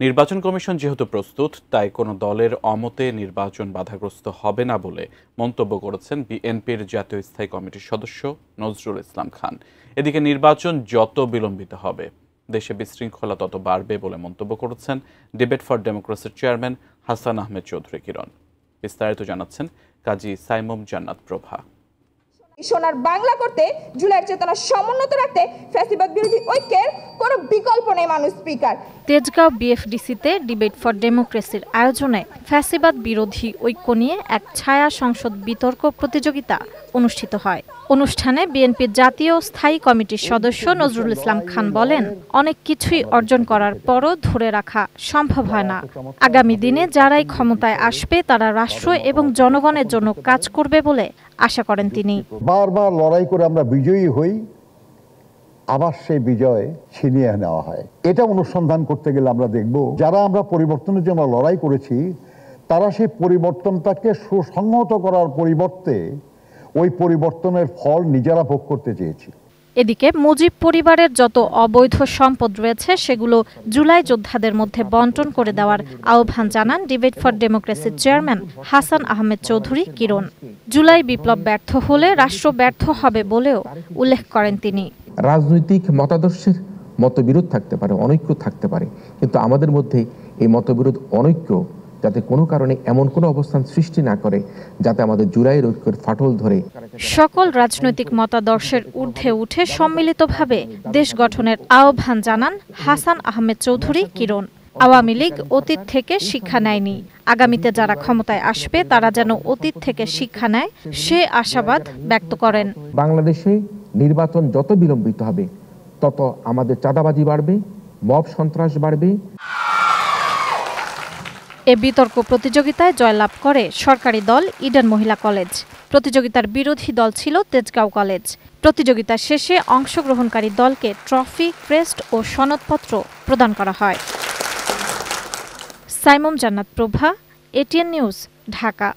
নির্বাচন কমিশন যেহেতু প্রস্তুত, তাই কোনো দলের অমতে নির্বাচন বাধাগ্রস্ত হবে না বলে মন্তব্য করেছেন বিএনপির জাতীয় স্থায়ী কমিটির সদস্য নজরুল ইসলাম খান। এদিকে নির্বাচন যত বিলম্বিত হবে, দেশে বিশৃঙ্খলা তত বাড়বে বলে মন্তব্য করেছেন ডিবেট ফর ডেমোক্রেসির চেয়ারম্যান হাসান আহমেদ চৌধুরী কিরণ। বিস্তারিত জানাচ্ছেন কাজী সাইমুম জান্নাত প্রভা। সোনার বাংলা করতে জুলাইয়ের চেতনা সমুন্নত রাখতে ফ্যাসিবাদ বিরোধী ঐক্যের কোনো বিকল্প নেই মানুষ স্পিকার। তেজগাঁও বিএফডিসিতে ডিবেট ফর ডেমোক্রেসির আয়োজনে ফ্যাসিবাদ বিরোধী ঐক্য নিয়ে এক ছায়া সংসদ বিতর্ক প্রতিযোগিতা অনুষ্ঠিত হয়। অনুষ্ঠানে বিএনপির জাতীয় স্থায়ী কমিটির সদস্য নজরুল ইসলাম খান বলেন, অনেক কিছুই অর্জন করার পরও ধরে রাখা সম্ভব হয় না। আগামী দিনে যারাই ক্ষমতায় আসবে তারা রাষ্ট্র এবং জনগণের জন্য কাজ করবে বলে আশা করেন তিনি। বারবার লড়াই করে আমরা বিজয়ী হই, আবার সেই বিজয় ছিনিয়ে নেওয়া হয়। এটা অনুসন্ধান করতে গেলে আমরা দেখব যারা আমরা পরিবর্তনের জন্য লড়াই করেছি তারা সেই পরিবর্তনটাকে সুসংহত করার পরিবর্তে ওই পরিবর্তনের ফল নিজেরা ভোগ করতে চেয়েছি। এদিকে মুজিব পরিবারের যত অবৈধ সম্পদ রয়েছে সেগুলো জুলাই যোদ্ধাদের মধ্যে বন্টন করে দেওয়ার আহ্বান জানান ডিবেট ফর ডেমোক্রেসির চেয়ারম্যান হাসান আহমেদ চৌধুরী কিরণ। জুলাই বিপ্লব ব্যর্থ হলে রাষ্ট্র ব্যর্থ হবে বলেও উল্লেখ করেন তিনি। রাজনৈতিক মতাদর্শের মতবিরোধ থাকতে পারে, অনৈক্য থাকতে পারে, কিন্তু আমাদের মধ্যে এই মতবিরোধ অনৈক্য যাতে কোনো কারণে এমন কোনো অবস্থান সৃষ্টি না করে যাতে আমাদের জুলাইয়ের ঐক্যের ফাটল ধরে। সকল রাজনৈতিক মতাদর্শের ঊর্ধ্বে উঠে সম্মিলিতভাবে দেশ গঠনের আহ্বান জানান হাসান আহমেদ চৌধুরী কিরণ। আওয়ামী লীগ অতীত থেকে শিক্ষা নেয়নি, আগামীতে যারা ক্ষমতায় আসবে তারা যেন অতীত থেকে শিক্ষা নেয় সে আশাবাদ ব্যক্ত করেন। বাংলাদেশে নির্বাচন যত বিলম্বিত হবে তত আমাদের চাঁদাবাজি বাড়বে, মব সন্ত্রাস বাড়বে। এ বিতর্ক প্রতিযোগিতায় জয়লাভ করে সরকারি দল ইডেন মহিলা কলেজ। প্রতিযোগিতার বিরোধী দল ছিল তেজগাঁও কলেজ। প্রতিযোগিতা শেষে অংশগ্রহণকারী দলকে ট্রফি, ক্রেস্ট ও সনদপত্র প্রদান করা হয়। সাইমুম জান্নাত প্রভা, এটিএন নিউজ, ঢাকা।